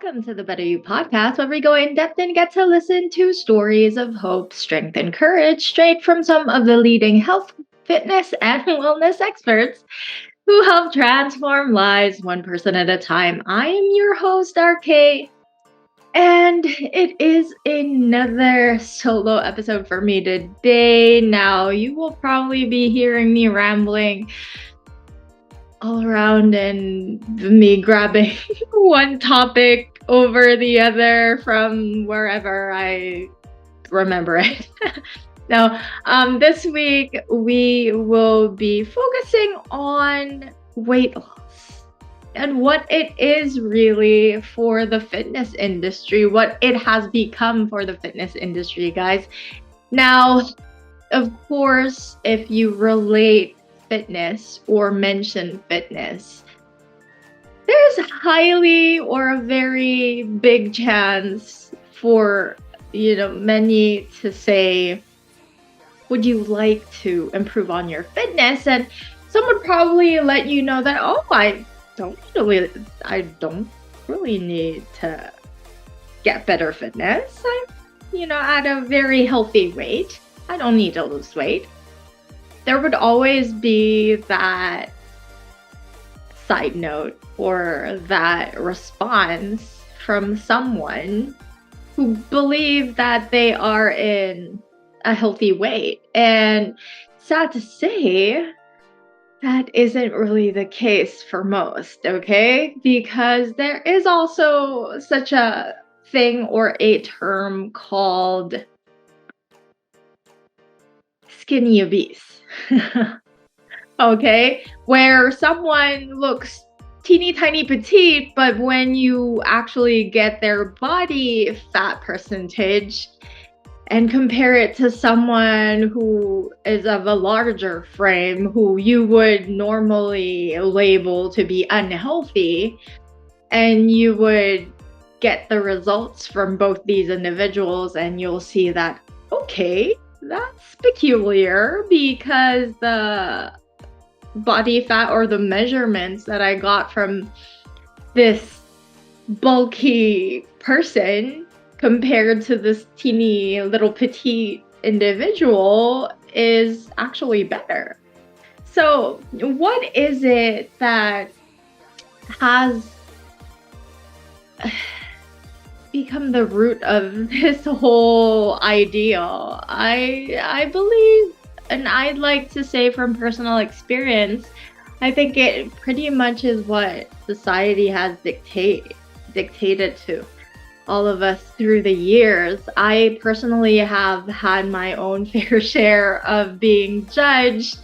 Welcome to the BetterU podcast, where we go in depth and get to listen to stories of hope, strength, and courage straight from some of the leading health, fitness, and wellness experts who help transform lives one person at a time. I am your host, RKaye, and it is another solo episode for me today. Now, you will probably be hearing me rambling all around and me grabbing one topic over the other from wherever I remember it. Now, this week we will be focusing on weight loss and what it is really for the fitness industry, what it has become for the fitness industry, guys. Now, of course, if you relate fitness or mention fitness, there's highly or a very big chance for many to say, would you like to improve on your fitness? And some would probably let you know that, I don't really need to get better fitness. I'm at a very healthy weight. I don't need to lose weight. There would always be that side note or that response from someone who believes that they are in a healthy weight. And sad to say, that isn't really the case for most, okay? Because there is also such a thing or a term called skinny obese. Okay, where someone looks teeny tiny petite, but when you actually get their body fat percentage and compare it to someone who is of a larger frame, who you would normally label to be unhealthy, and you would get the results from both these individuals, and you'll see that, okay, that's peculiar, because the body fat or the measurements that I got from this bulky person compared to this teeny little petite individual is actually better. So what is it that has become the root of this whole ideal? I believe, and I'd like to say from personal experience, I think it pretty much is what society has dictated to all of us through the years. I personally have had my own fair share of being judged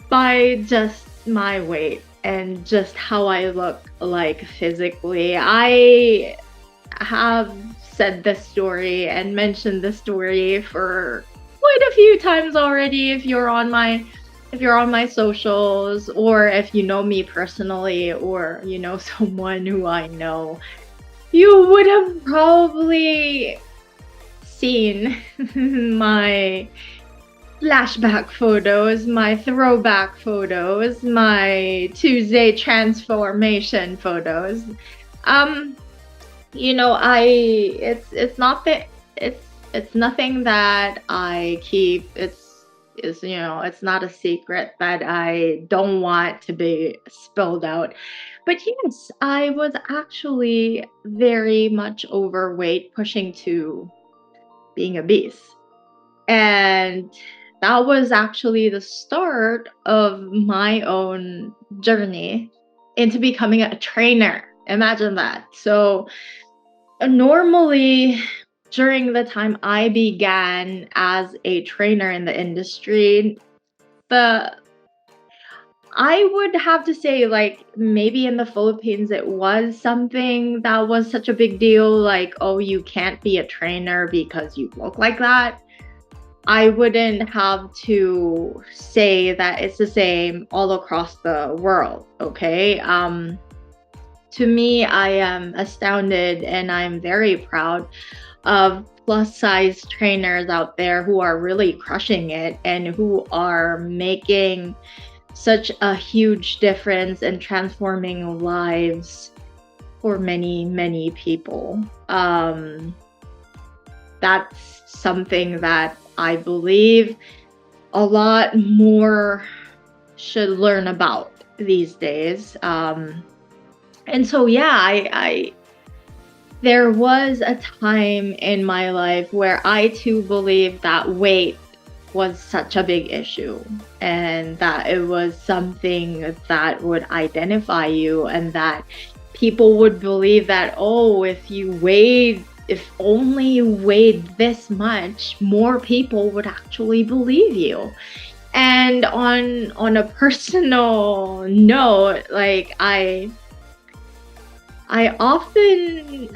by just my weight and just how I look like physically. I have said this story and mentioned this story for quite a few times already. If you're on my socials, or if you know me personally, or you know someone who I know, you would have probably seen my flashback photos, my throwback photos, my Tuesday transformation photos. It's nothing that I keep. It's not a secret that I don't want to be spilled out. But yes, I was actually very much overweight, pushing to being obese. And that was actually the start of my own journey into becoming a trainer. Imagine that. So normally, during the time I began as a trainer in the industry, I would have to say, like, maybe in the Philippines, it was something that was such a big deal. Like, oh, you can't be a trainer because you look like that. I wouldn't have to say that it's the same all across the world, okay? To me, I am astounded and I'm very proud of plus size trainers out there who are really crushing it and who are making such a huge difference in transforming lives for many, many people. That's something that I believe a lot more should learn about these days. And so, yeah, I there was a time in my life where I too believed that weight was such a big issue, and that it was something that would identify you, and that people would believe that, oh, if only you weighed this much, more people would actually believe you. And on a personal note, like I often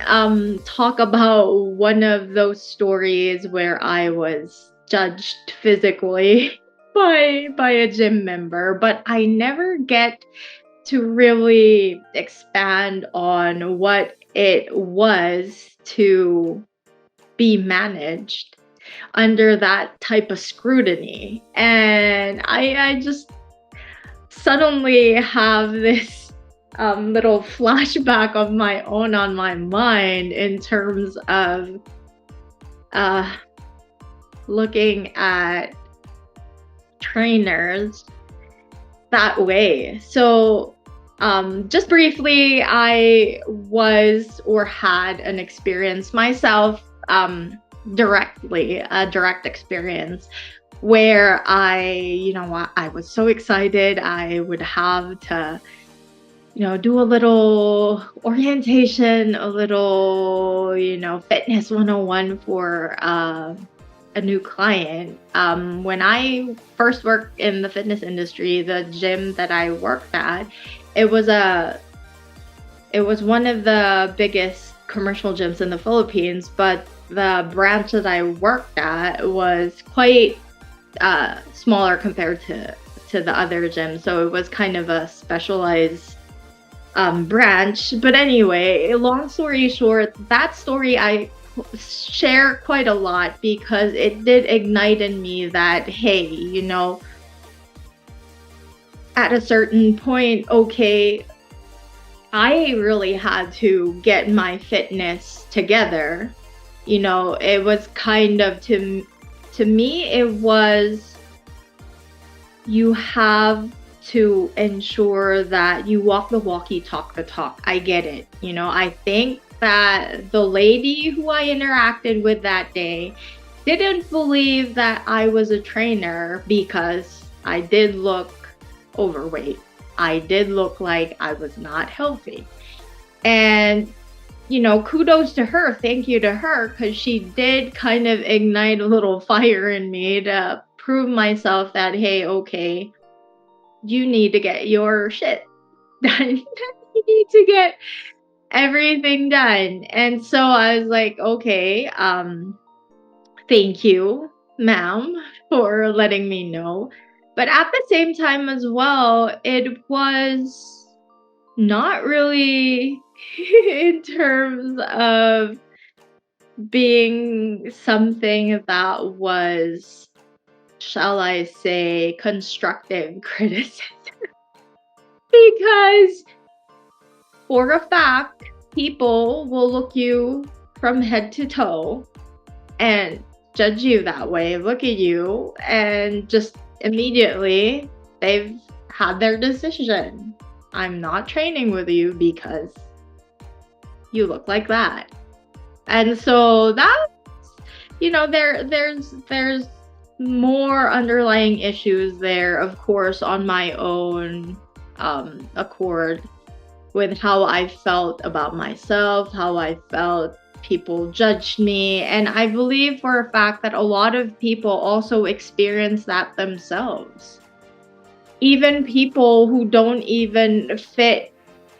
talk about one of those stories where I was judged physically by a gym member, but I never get to really expand on what it was to be managed under that type of scrutiny. And I just suddenly have this little flashback of my own on my mind in terms of looking at trainers that way. So just briefly, I was or had an experience myself, directly, a direct experience where I was so excited. I would have to do a little orientation, a little, fitness 101 for a new client. When I first worked in the fitness industry, the gym that I worked at, it was one of the biggest commercial gyms in the Philippines, but the branch that I worked at was quite smaller compared to the other gyms. So it was kind of a specialized branch. But anyway, long story short, that story I share quite a lot because it did ignite in me that, hey, at a certain point, okay, I really had to get my fitness together. It was kind of, to me, it was, you have to ensure that you walk the walk, you talk the talk. I get it. I think that the lady who I interacted with that day didn't believe that I was a trainer because I did look overweight. I did look like I was not healthy. And, kudos to her. Thank you to her, because she did kind of ignite a little fire in me to prove myself that, hey, okay, you need to get your shit done. You need to get everything done. And so I was like, okay, thank you, ma'am, for letting me know. But at the same time as well, it was not really in terms of being something that was, shall I say, constructive criticism. Because for a fact, people will look you from head to toe and judge you that way, look at you, and just immediately they've had their decision. I'm not training with you because you look like that. And so that's, there's more underlying issues there, of course, on my own accord, with how I felt about myself, how I felt people judged me. And I believe for a fact that a lot of people also experience that themselves. Even people who don't even fit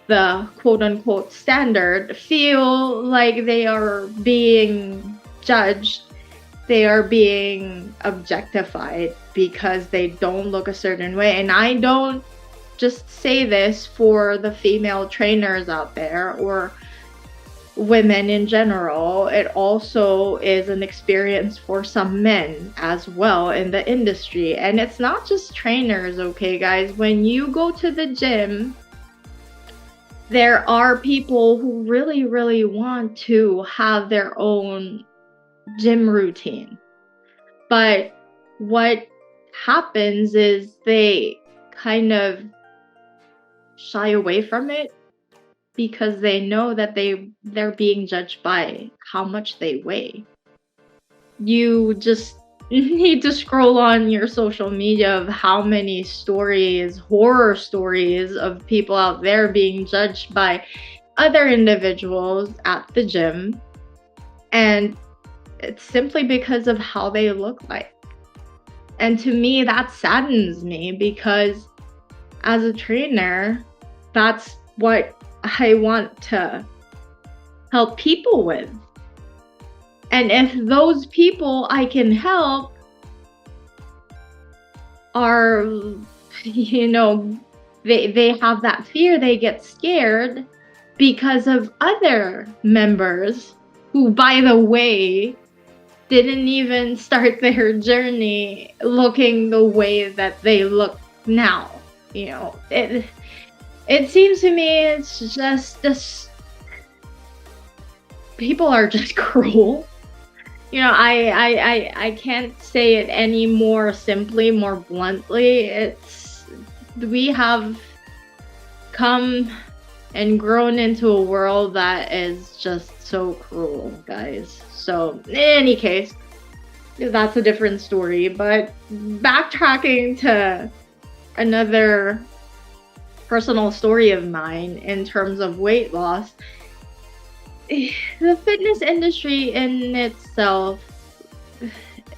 the quote unquote standard feel like they are being judged, they are being objectified because they don't look a certain way. And I don't just say this for the female trainers out there or women in general. It also is an experience for some men as well in the industry. And it's not just trainers, okay, guys? When you go to the gym, there are people who really, really want to have their own gym routine. But what happens is they kind of shy away from it because they know that they're being judged by how much they weigh. You just need to scroll on your social media of how many stories, horror stories of people out there being judged by other individuals at the gym. And it's simply because of how they look like. And to me, that saddens me because as a trainer, that's what I want to help people with. And if those people I can help are, they have that fear, they get scared because of other members who, by the way, didn't even start their journey looking the way that they look now. It seems to me it's just this. People are just cruel. I can't say it any more simply, more bluntly. We have come and grown into a world that is just so cruel, guys. So in any case, that's a different story. But backtracking to another personal story of mine in terms of weight loss, the fitness industry in itself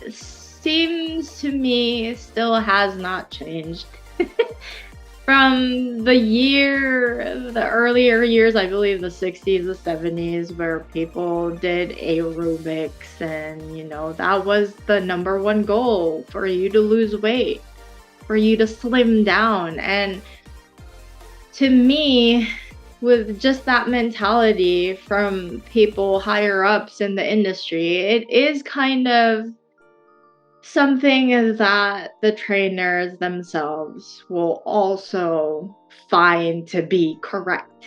seems to me still has not changed. From the earlier years, I believe the 60s, the 70s, where people did aerobics and, that was the number one goal for you to lose weight, for you to slim down. And to me, with just that mentality from people higher ups in the industry, it is kind of something that the trainers themselves will also find to be correct.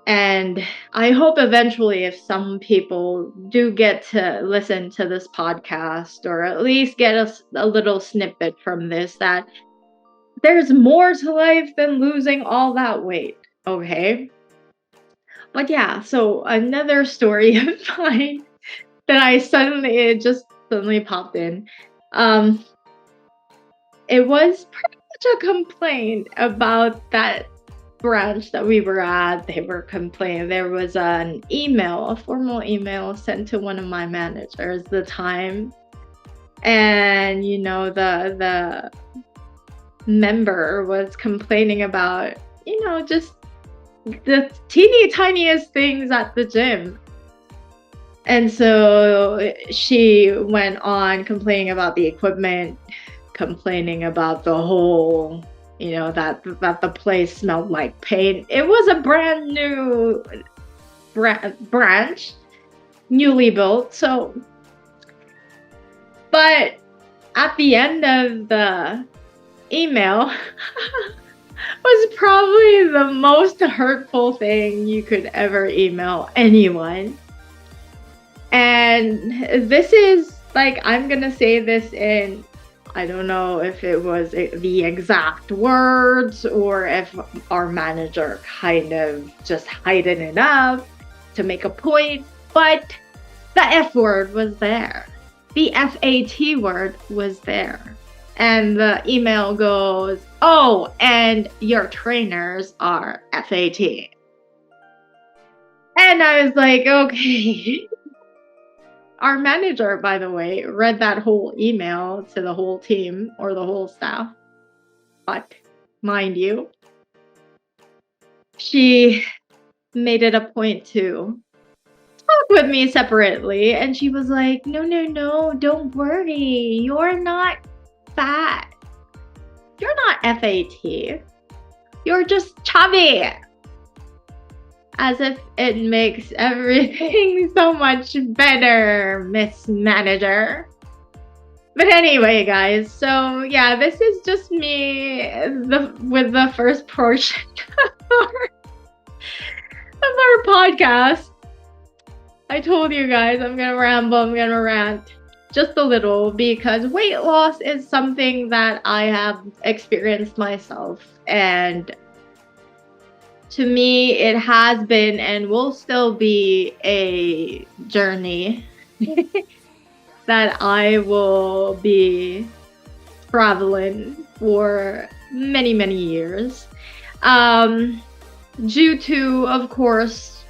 And I hope eventually, if some people do get to listen to this podcast, or at least get a little snippet from this, that there's more to life than losing all that weight, okay? But yeah, so another story of mine that it just suddenly popped in. It was pretty much a complaint about that branch that we were at. They were complaining. There was a formal email sent to one of my managers at the time. And, the member was complaining about, just the teeny tiniest things at the gym. And so she went on complaining about the equipment, complaining about the whole, that the place smelled like paint. It was a brand new branch, newly built. So, but at the end of the email was probably the most hurtful thing you could ever email anyone. And this is I'm gonna say this in, I don't know if it was the exact words or if our manager kind of just heightened it up to make a point, but the F word was there. The FAT word was there. And the email goes, "Oh, and your trainers are FAT." And I was like, okay. Our manager, by the way, read that whole email to the whole team or the whole staff. But mind you, she made it a point to talk with me separately. And she was like, no, don't worry. You're not fat. You're not FAT. You're just chubby. As if it makes everything so much better, Miss Manager. But anyway, guys, so yeah, this is just me with the first portion our podcast. I told you guys I'm gonna ramble, I'm gonna rant just a little because weight loss is something that I have experienced myself, and to me it has been and will still be a journey that I will be traveling for many, many years. Due to, of course,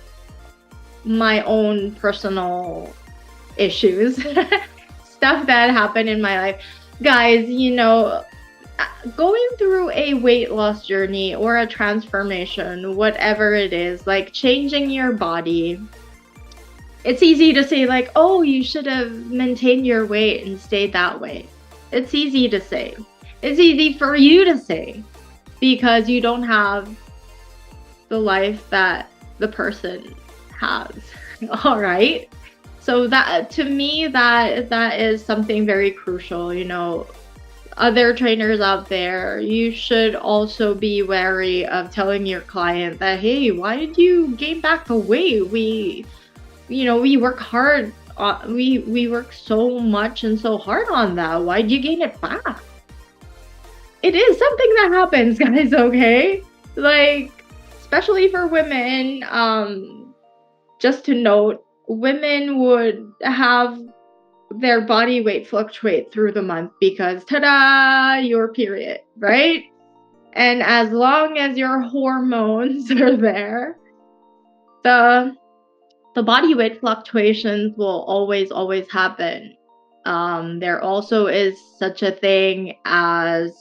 my own personal issues, stuff that happened in my life. Guys, going through a weight loss journey or a transformation, whatever it is, like changing your body, it's easy to say like, oh, you should have maintained your weight and stayed that way. It's easy to say. It's easy for you to say because you don't have the life that the person has. All right. So that, to me, that is something very crucial. Other trainers out there, you should also be wary of telling your client that, hey, why did you gain back the weight? We work hard. We work so much and so hard on that. Why'd you gain it back? It is something that happens, guys, okay? Like, especially for women, just to note, women would have their body weight fluctuate through the month because, ta-da, your period, right? And as long as your hormones are there, the body weight fluctuations will always happen. There also is such a thing as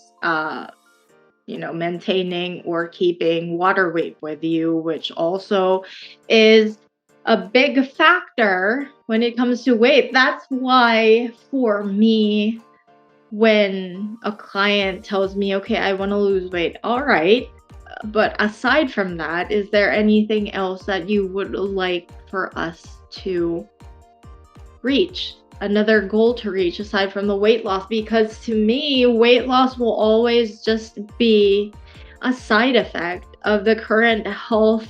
maintaining or keeping water weight with you, which also is a big factor when it comes to weight. That's why for me, when a client tells me, okay, I want to lose weight, all right, but aside from that, is there anything else that you would like for us to reach? Another goal to reach aside from the weight loss? Because to me, weight loss will always just be a side effect of the current health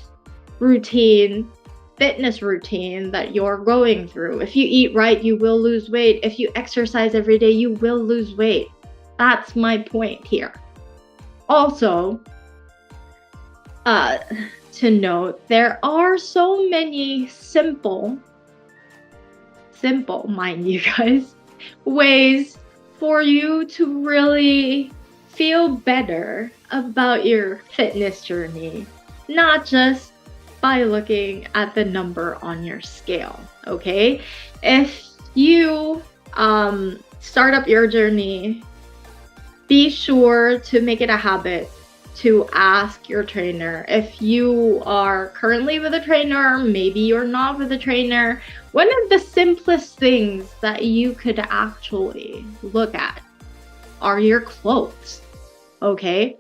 routine, fitness routine that you're going through. If you eat right, you will lose weight. If you exercise every day, you will lose weight. That's my point here. Also, to note, there are so many simple, mind you guys, ways for you to really feel better about your fitness journey, not just by looking at the number on your scale, okay? If you start up your journey, be sure to make it a habit to ask your trainer. If you are currently with a trainer, maybe you're not with a trainer, one of the simplest things that you could actually look at are your clothes, okay?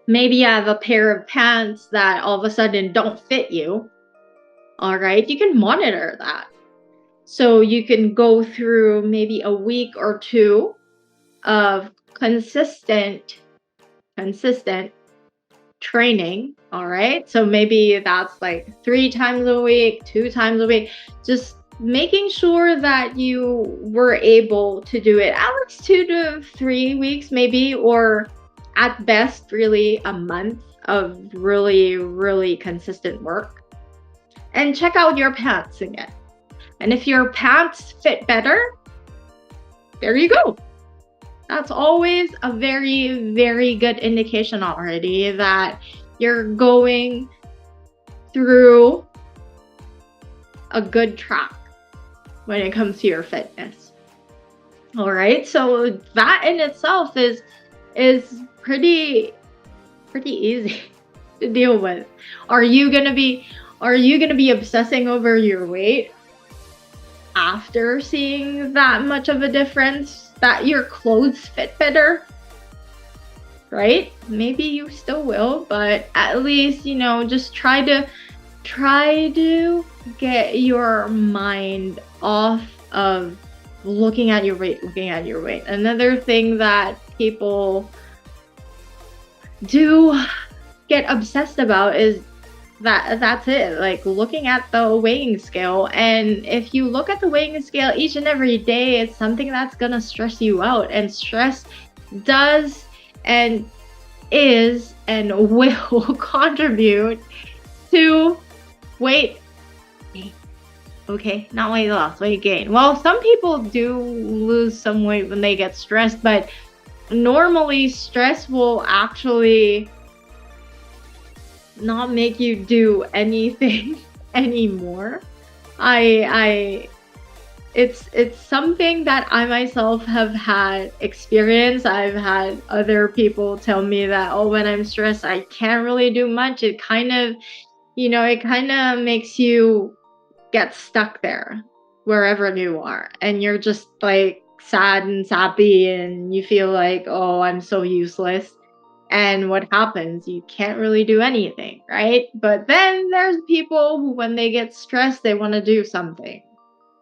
Maybe you have a pair of pants that all of a sudden don't fit you, all right? You can monitor that. So you can go through maybe a week or two of consistent training, all right? So maybe that's like 3 times a week, 2 times a week, just making sure that you were able to do it at least 2 to 3 weeks maybe, or at best really a month of really, really consistent work. And check out your pants again. And if your pants fit better, there you go. That's always a very, very good indication already that you're going through a good track when it comes to your fitness. All right, so that in itself is pretty easy to deal with. Are you gonna be obsessing over your weight after seeing that much of a difference, that your clothes fit better? Right? Maybe you still will, but at least, just try to get your mind off of looking at your weight. Another thing that people do get obsessed about is that's it. Like looking at the weighing scale, and if you look at the weighing scale each and every day, it's something that's gonna stress you out, and stress does and is and will contribute to weight gain. Okay, not weight loss, weight gain. Well, some people do lose some weight when they get stressed, but normally stress will actually not make you do anything anymore. It's something that I myself have had experience. I've had other people tell me that, oh, when I'm stressed, I can't really do much. It kind of, it kind of makes you get stuck there wherever you are. And you're just like sad and sappy and you feel like, oh, I'm so useless. And what happens? You can't really do anything, right? But then there's people who, when they get stressed, they want to do something.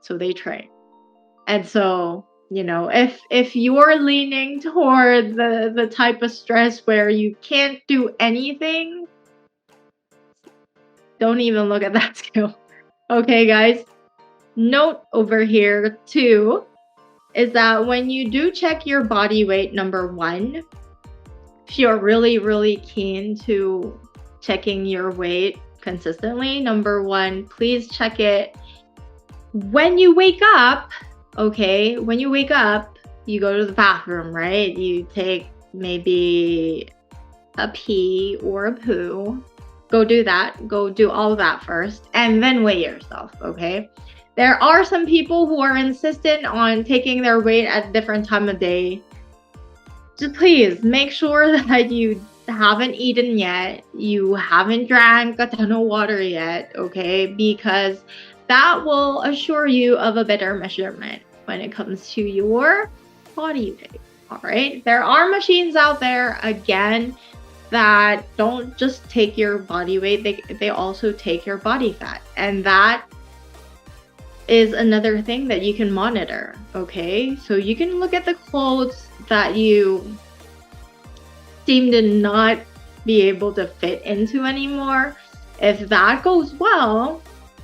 So they train. And so, if you're leaning toward the type of stress where you can't do anything, don't even look at that skill. Okay, guys? Note over here, too, is that when you do check your body weight, number one, if you're really, really keen to checking your weight consistently, number one, please check it when you wake up. Okay, when you wake up, you go to the bathroom, right? You take maybe a pee or a poo. Go do that. Go do all of that first, and then weigh yourself, okay? There are some people who are insistent on taking their weight at a different time of day. Just please make sure that you haven't eaten yet, you haven't drank a ton of water yet, okay? Because that will assure you of a better measurement when it comes to your body weight, all right? There are machines out there, again, that don't just take your body weight, they also take your body fat. And that is another thing that you can monitor, okay? So you can look at the clothes that you seem to not be able to fit into anymore. If that goes well,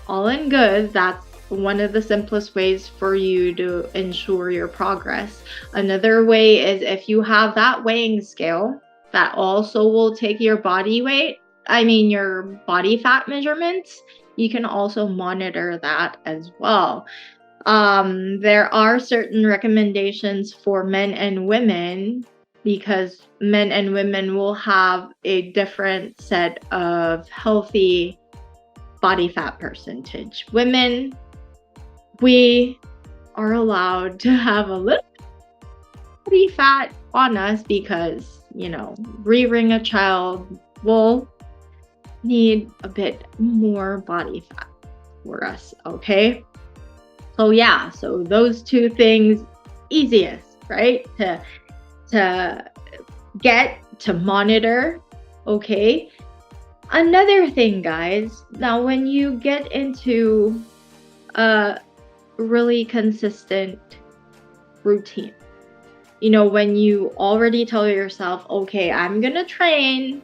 all in good, that's one of the simplest ways for you to ensure your progress. Another way is if you have that weighing scale that also will take your body weight, your body fat measurements, you can also monitor that as well. There are certain recommendations for men and women because men and women will have a different set of healthy body fat percentage. Women, we are allowed to have a little body fat on us because, rearing a child will need a bit more body fat for us, okay? So yeah, so those two things, easiest, right? To get, to monitor, okay? Another thing, guys, now when you get into a really consistent routine, when you already tell yourself, okay, I'm gonna train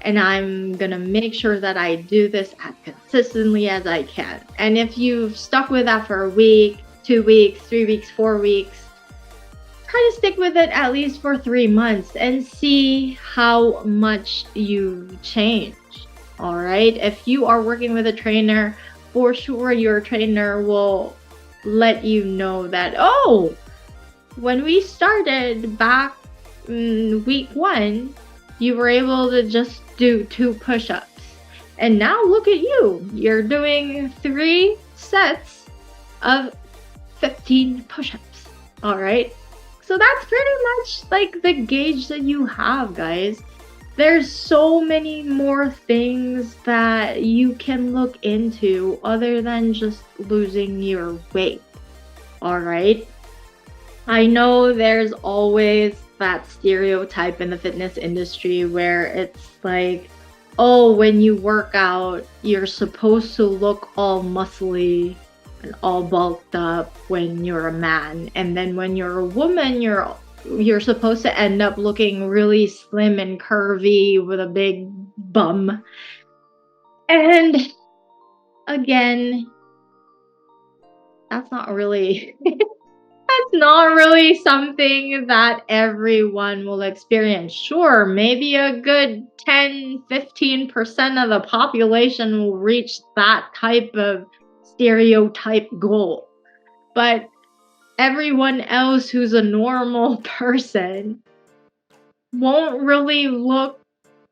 and I'm gonna make sure that I do this as consistently as I can. And if you've stuck with that for a week, 2 weeks, 3 weeks, 4 weeks, try to stick with it at least for 3 months and see how much you've changed. All right. If you are working with a trainer, for sure your trainer will let you know that, oh, when we started back in week 1, you were able to just do 2 push-ups. And now look at you. You're doing 3 sets of 15 push-ups. All right. So that's pretty much like the gauge that you have, guys. There's so many more things that you can look into other than just losing your weight. All right. I know there's always that stereotype in the fitness industry where it's like, oh, when you work out, you're supposed to look all muscly and all bulked up when you're a man. And then when you're a woman, you're supposed to end up looking really slim and curvy with a big bum. And again, that's not really that's not really something that everyone will experience. Sure, maybe a good 10-15% of the population will reach that type of stereotype goal. But everyone else who's a normal person won't really look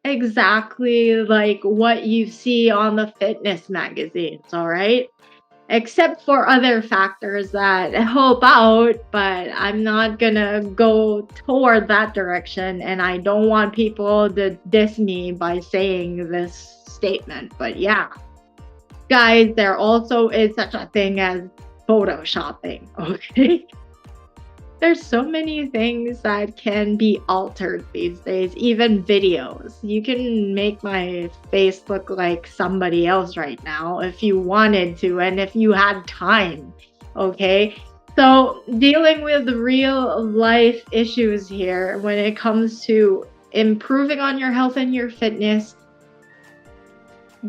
exactly like what you see on the fitness magazines, all right? Except for other factors that help out, but I'm not gonna go toward that direction, and I don't want people to diss me by saying this statement. But yeah, guys, there also is such a thing as photoshopping, okay? There's so many things that can be altered these days, even videos. You can make my face look like somebody else right now if you wanted to and if you had time, okay? So, dealing with real life issues here when it comes to improving on your health and your fitness,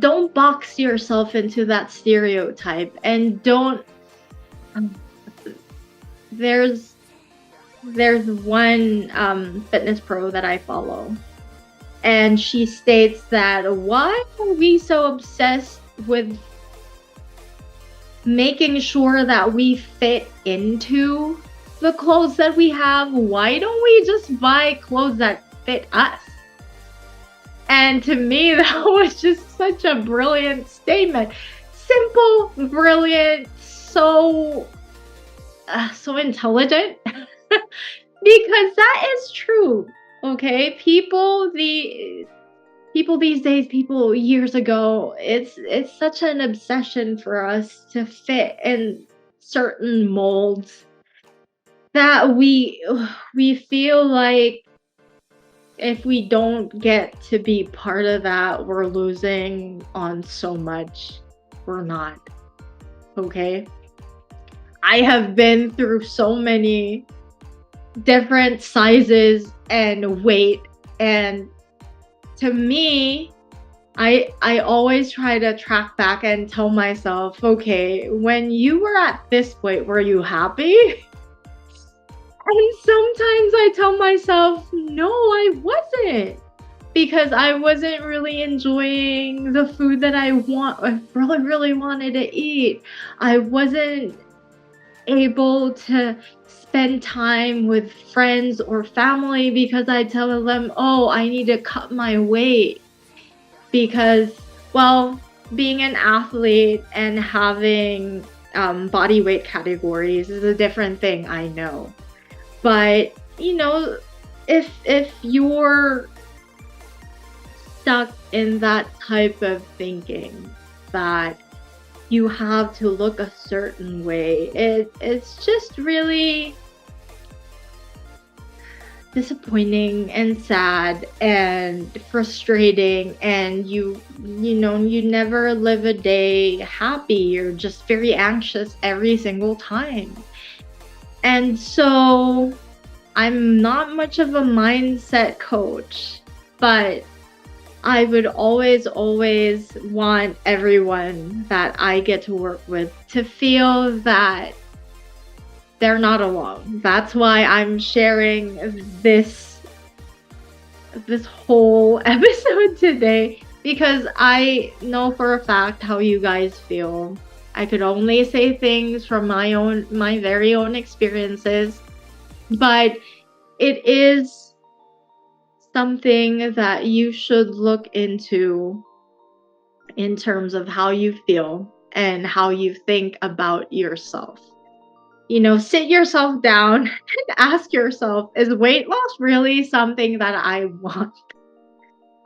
don't box yourself into that stereotype and don't. There's one fitness pro that I follow, and she states that why are we so obsessed with making sure that we fit into the clothes that we have? Why don't we just buy clothes that fit us? And to me, that was just such a brilliant statement. Simple, brilliant, so intelligent. Because that is true, okay? People these days, people years ago, it's such an obsession for us to fit in certain molds that we feel like if we don't get to be part of that, we're losing on so much. We're not, okay? I have been through so many different sizes and weight, and to me, I always try to track back and tell myself, okay, when you were at this weight, were you happy? And sometimes I tell myself, no, I wasn't, because I wasn't really enjoying the food that I really wanted to eat. I wasn't able to spend time with friends or family because I tell them, oh, I need to cut my weight. Because, well, being an athlete and having body weight categories is a different thing, I know. But, you know, if you're stuck in that type of thinking that you have to look a certain way, it's just really disappointing and sad and frustrating, and you never live a day happy. You're just very anxious every single time. And so I'm not much of a mindset coach, but I would always want everyone that I get to work with to feel that they're not alone. That's why I'm sharing this whole episode today, because I know for a fact how you guys feel. I could only say things from my very own experiences, but it is something that you should look into in terms of how you feel and how you think about yourself. Sit yourself down and ask yourself, is weight loss really something that I want?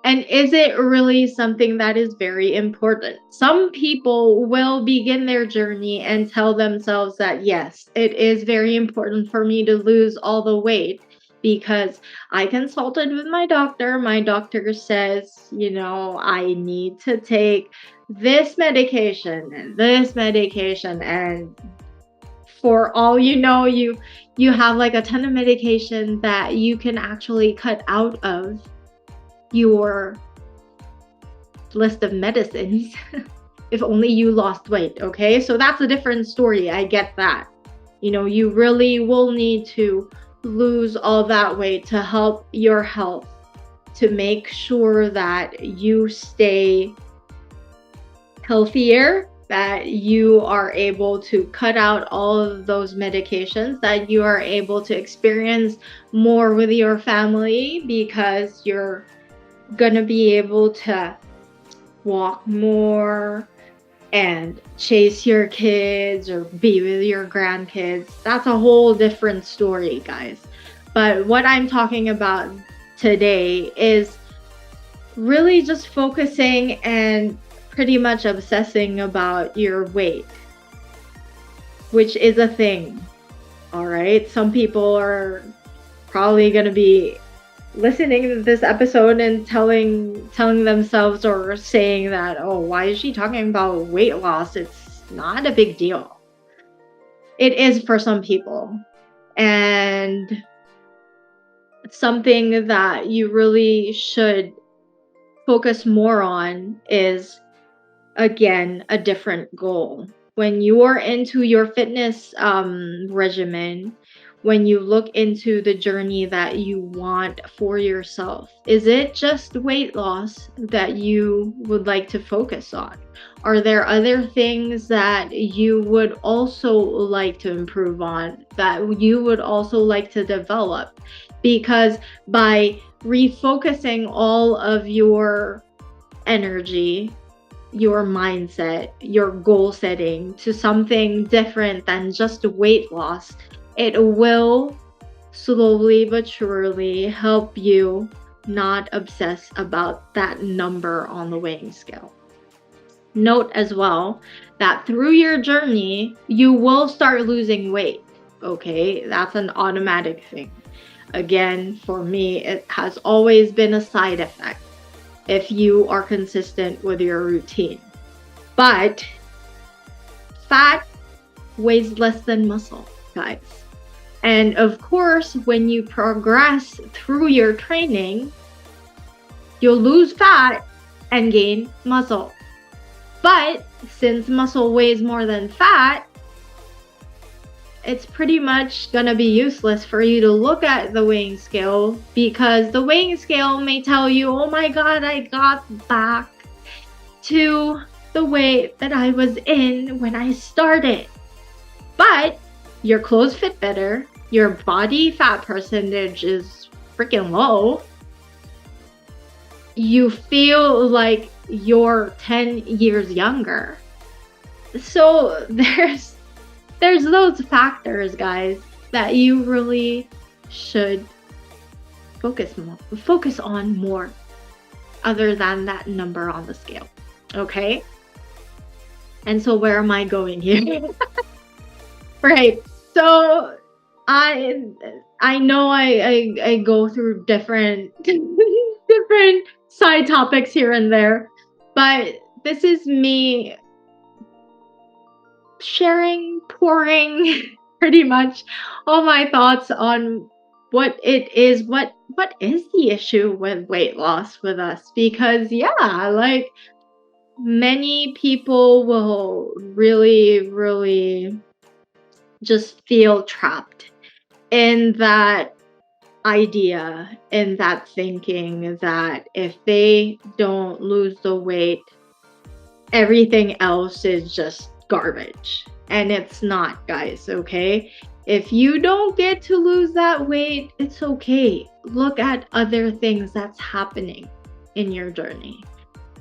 And is it really something that is very important? Some people will begin their journey and tell themselves that, yes, it is very important for me to lose all the weight, because I consulted with my doctor. My doctor says, I need to take this medication and this medication, and for all you know, you have like a ton of medication that you can actually cut out of your list of medicines if only you lost weight, okay? So that's a different story. I get that. You really will need to lose all that weight to help your health, to make sure that you stay healthier, that you are able to cut out all of those medications, that you are able to experience more with your family because you're gonna be able to walk more and chase your kids or be with your grandkids. That's a whole different story, guys. But what I'm talking about today is really just focusing and pretty much obsessing about your weight, which is a thing. All right. Some people are probably going to be listening to this episode and telling themselves or saying that, oh, why is she talking about weight loss? It's not a big deal. It is for some people. And something that you really should focus more on is, again, a different goal. When you are into your fitness regimen, when you look into the journey that you want for yourself, is it just weight loss that you would like to focus on? Are there other things that you would also like to improve on, that you would also like to develop? Because by refocusing all of your energy, your mindset, your goal setting to something different than just weight loss, it will slowly but surely help you not obsess about that number on the weighing scale. Note as well that through your journey, you will start losing weight. Okay, that's an automatic thing. Again, for me, it has always been a side effect if you are consistent with your routine. But fat weighs less than muscle, guys. And of course, when you progress through your training, you'll lose fat and gain muscle. But since muscle weighs more than fat, it's pretty much gonna be useless for you to look at the weighing scale, because the weighing scale may tell you, oh my God, I got back to the weight that I was in when I started. But your clothes fit better, your body fat percentage is freaking low, you feel like you're 10 years younger. So there's those factors, guys, that you really should focus on more other than that number on the scale. Okay? And so where am I going here? Right. So I know I go through different different side topics here and there, but this is me pouring pretty much all my thoughts on what it is, what is the issue with weight loss with us. Because like many people will really just feel trapped in that idea, in that thinking that if they don't lose the weight, everything else is just garbage. And it's not, guys, okay? If you don't get to lose that weight, it's okay. Look at other things that's happening in your journey.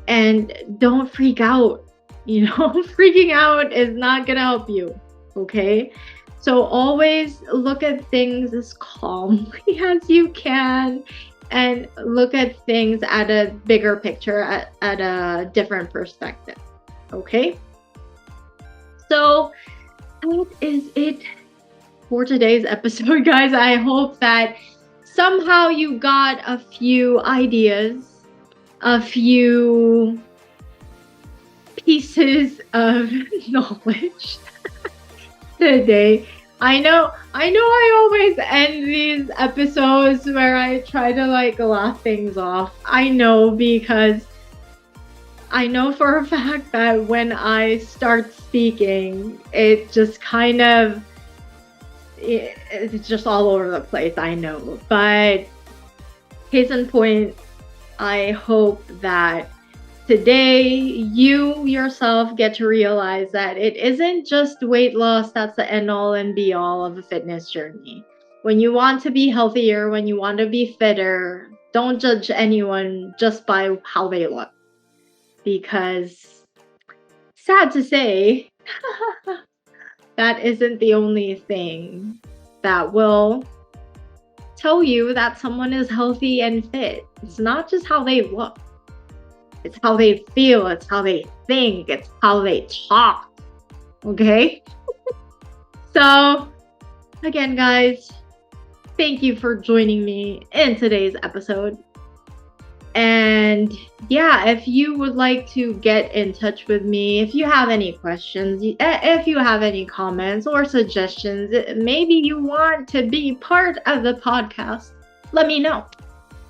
And don't freak out. Freaking out is not gonna help you, okay? So always look at things as calmly as you can, and look at things at a bigger picture, at a different perspective, okay? So that is it for today's episode, guys. I hope that somehow you got a few ideas, a few pieces of knowledge today. I know I always end these episodes where I try to laugh things off. I know, because I know for a fact that when I start speaking, it just kind of, it's just all over the place, I know. But case in point, I hope that today you yourself get to realize that it isn't just weight loss that's the end all and be all of a fitness journey. When you want to be healthier, when you want to be fitter, don't judge anyone just by how they look. Because, sad to say, that isn't the only thing that will tell you that someone is healthy and fit. It's not just how they look. It's how they feel, it's how they think, it's how they talk. Okay? So, again, guys, thank you for joining me in today's episode. And yeah, if you would like to get in touch with me, if you have any questions, if you have any comments or suggestions, maybe you want to be part of the podcast, let me know.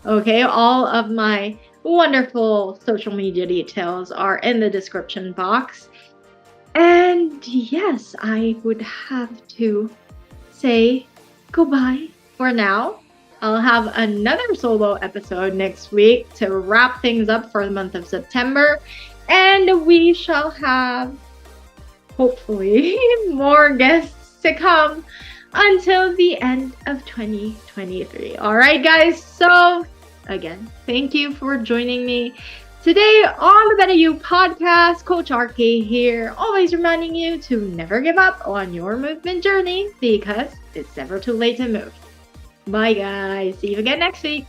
Okay, all of my wonderful social media details are in the description box. And yes, I would have to say goodbye for now. I'll have another solo episode next week to wrap things up for the month of September. And we shall have, hopefully, more guests to come until the end of 2023. All right, guys. So, again, thank you for joining me today on the BetterU podcast. Coach RKaye here, always reminding you to never give up on your movement journey because it's never too late to move. Bye, guys. See you again next week.